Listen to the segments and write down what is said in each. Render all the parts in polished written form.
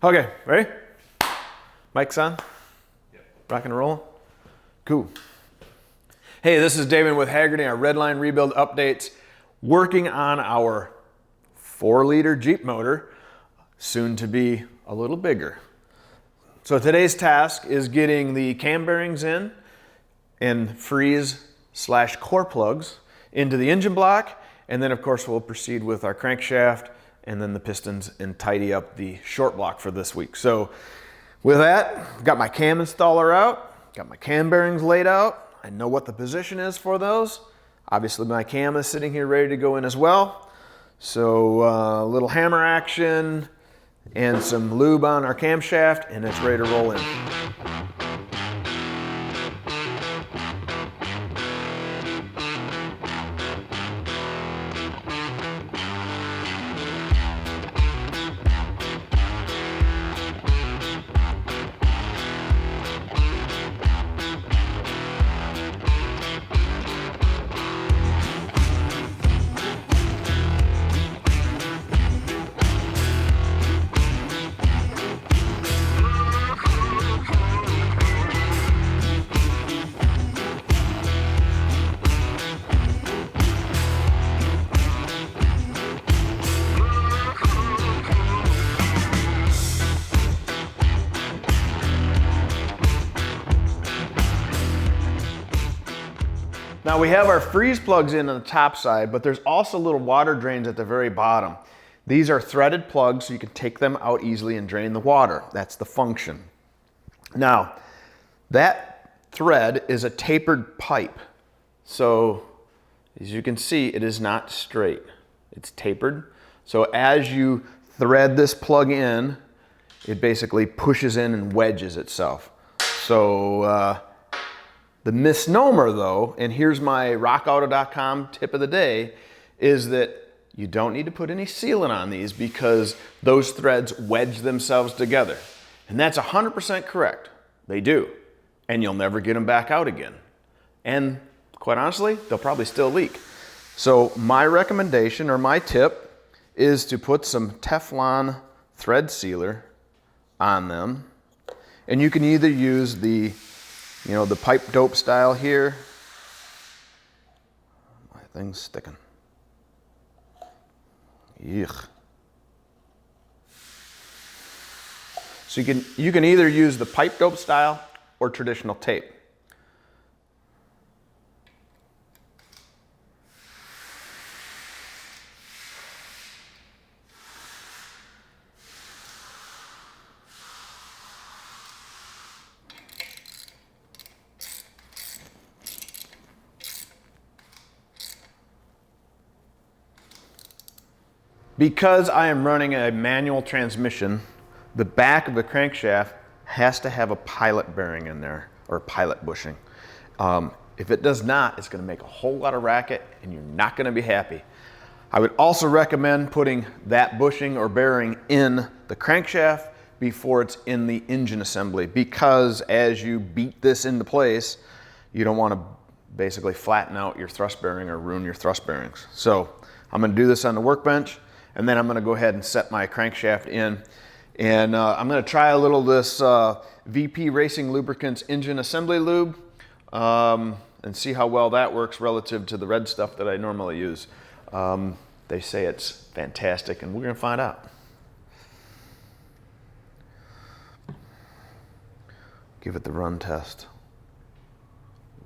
Okay, ready? Mic's on? Yep. Rock and roll? Cool. Hey, this is Davin with Hagerty, our Redline Rebuild updates, working on our 4-liter Jeep motor, soon to be a little bigger. So today's task is getting the cam bearings in and freeze/core plugs into the engine block, and then of course we'll proceed with our crankshaft and then the pistons and tidy up the short block for this week. So with that, I've got my cam installer out, got my cam bearings laid out. I know what the position is for those. Obviously my cam is sitting here ready to go in as well. So a little hammer action and some lube on our camshaft, and it's ready to roll in. Now we have our freeze plugs in on the top side, but there's also little water drains at the very bottom. These are threaded plugs, so you can take them out easily and drain the water. That's the function. Now, that thread is a tapered pipe. So, as you can see, it is not straight. It's tapered. So as you thread this plug in, it basically pushes in and wedges itself. So, the misnomer though, and here's my rockauto.com tip of the day, is that you don't need to put any sealant on these because those threads wedge themselves together. And that's 100% correct. They do. And you'll never get them back out again. And quite honestly, they'll probably still leak. So my recommendation or my tip is to put some Teflon thread sealer on them. And you can either use the the pipe dope style here. My thing's sticking. Yuck. So you can either use the pipe dope style or traditional tape. Because I am running a manual transmission, the back of the crankshaft has to have a pilot bearing in there, or pilot bushing. If it does not, it's going to make a whole lot of racket and you're not going to be happy. I would also recommend putting that bushing or bearing in the crankshaft before it's in the engine assembly, because as you beat this into place, you don't want to basically flatten out your thrust bearing or ruin your thrust bearings. So I'm going to do this on the workbench. And then I'm going to go ahead and set my crankshaft in. And I'm going to try a little of this VP Racing Lubricants engine assembly lube and see how well that works relative to the red stuff that I normally use. They say it's fantastic, and we're going to find out. Give it the run test.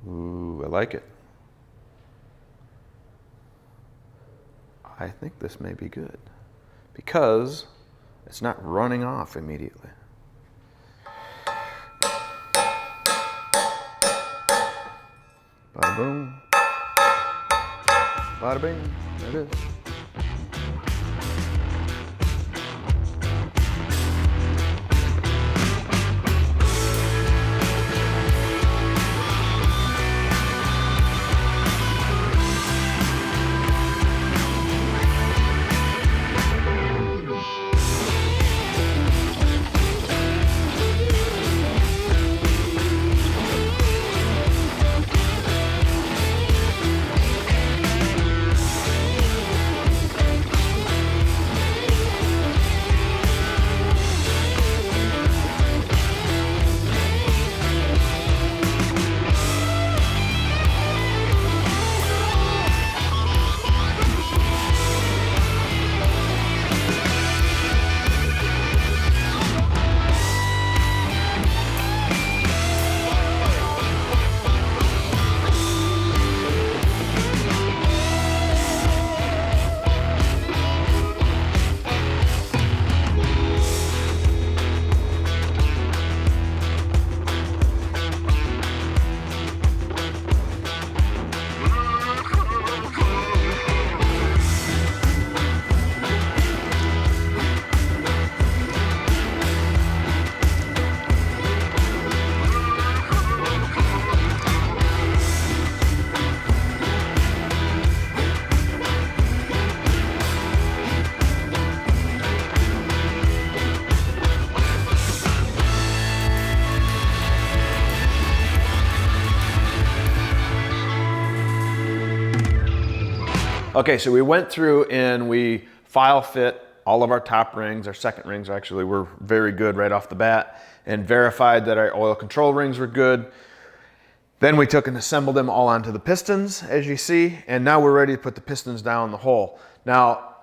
Ooh, I like it. I think this may be good because it's not running off immediately. Bada boom. Bada bing. There it is. Okay, so we went through and we file fit all of our top rings. Our second rings actually were very good right off the bat, and verified that our oil control rings were good. Then we took and assembled them all onto the pistons, as you see, and now we're ready to put the pistons down the hole. Now,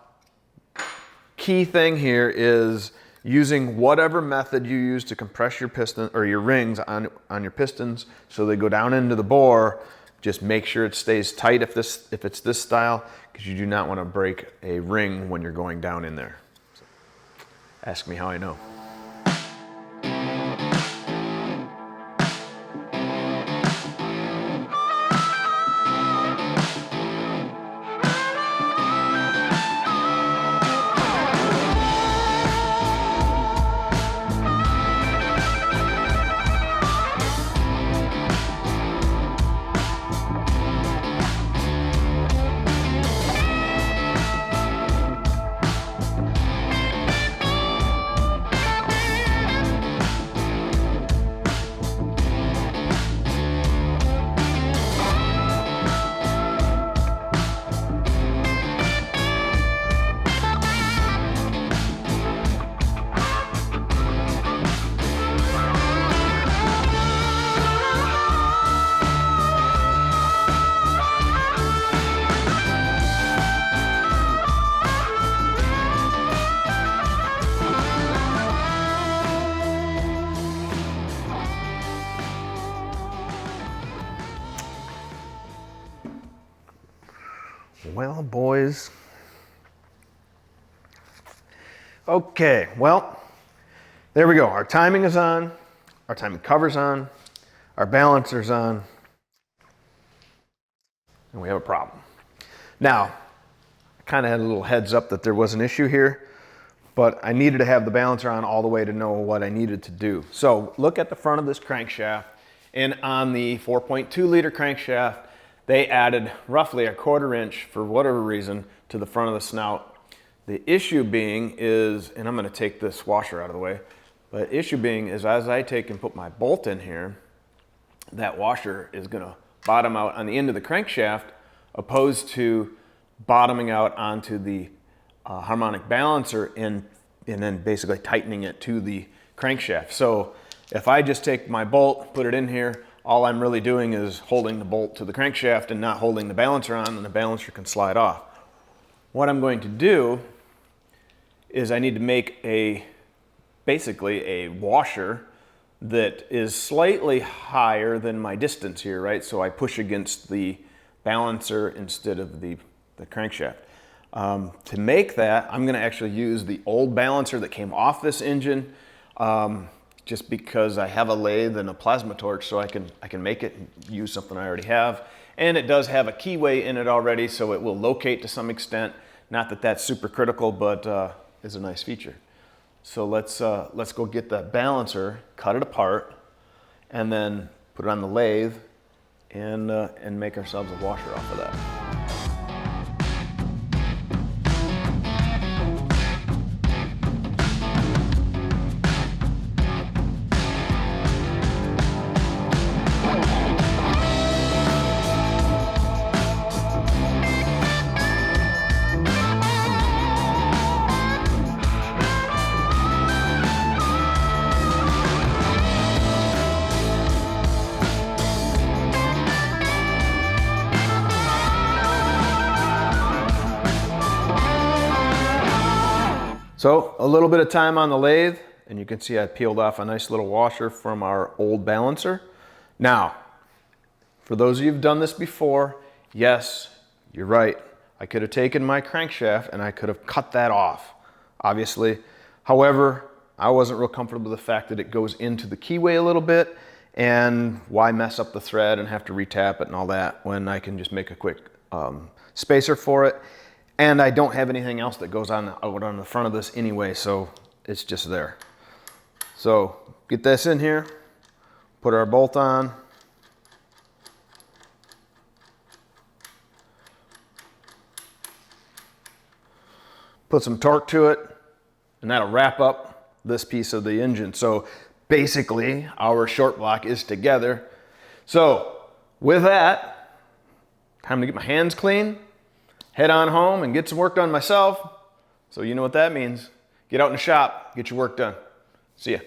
key thing here is using whatever method you use to compress your piston or your rings on your pistons so they go down into the bore. Just make sure it stays tight if it's this style, because you do not want to break a ring when you're going down in there. So, ask me how I know. Well, boys. Okay, well, there we go. Our timing is on, our timing cover's on, our balancer's on, and we have a problem. Now, I kind of had a little heads up that there was an issue here, but I needed to have the balancer on all the way to know what I needed to do. So look at the front of this crankshaft, and on the 4.2 liter crankshaft, they added roughly a 1/4 inch, for whatever reason, to the front of the snout. The issue being is, and I'm going to take this washer out of the way, but issue being is as I take and put my bolt in here, that washer is going to bottom out on the end of the crankshaft, opposed to bottoming out onto the harmonic balancer and then basically tightening it to the crankshaft. So if I just take my bolt, put it in here, all I'm really doing is holding the bolt to the crankshaft and not holding the balancer on, and the balancer can slide off. What I'm going to do is I need to make basically a washer that is slightly higher than my distance here, right? So I push against the balancer instead of the crankshaft. To make that, I'm gonna actually use the old balancer that came off this engine, just because I have a lathe and a plasma torch, so I can make it and use something I already have. And it does have a keyway in it already, so it will locate to some extent. Not that that's super critical, but is a nice feature. So let's go get that balancer, cut it apart, and then put it on the lathe and make ourselves a washer off of that. So a little bit of time on the lathe, and you can see I peeled off a nice little washer from our old balancer. Now, for those of you who've done this before, yes, you're right. I could have taken my crankshaft and I could have cut that off, obviously. However, I wasn't real comfortable with the fact that it goes into the keyway a little bit, and why mess up the thread and have to retap it and all that when I can just make a quick spacer for it. And I don't have anything else that goes out on the front of this anyway, so it's just there. So get this in here, put our bolt on. Put some torque to it, and that'll wrap up this piece of the engine. So basically, our short block is together. So with that, time to get my hands clean, head on home and get some work done myself. So you know what that means. Get out in the shop, get your work done. See ya.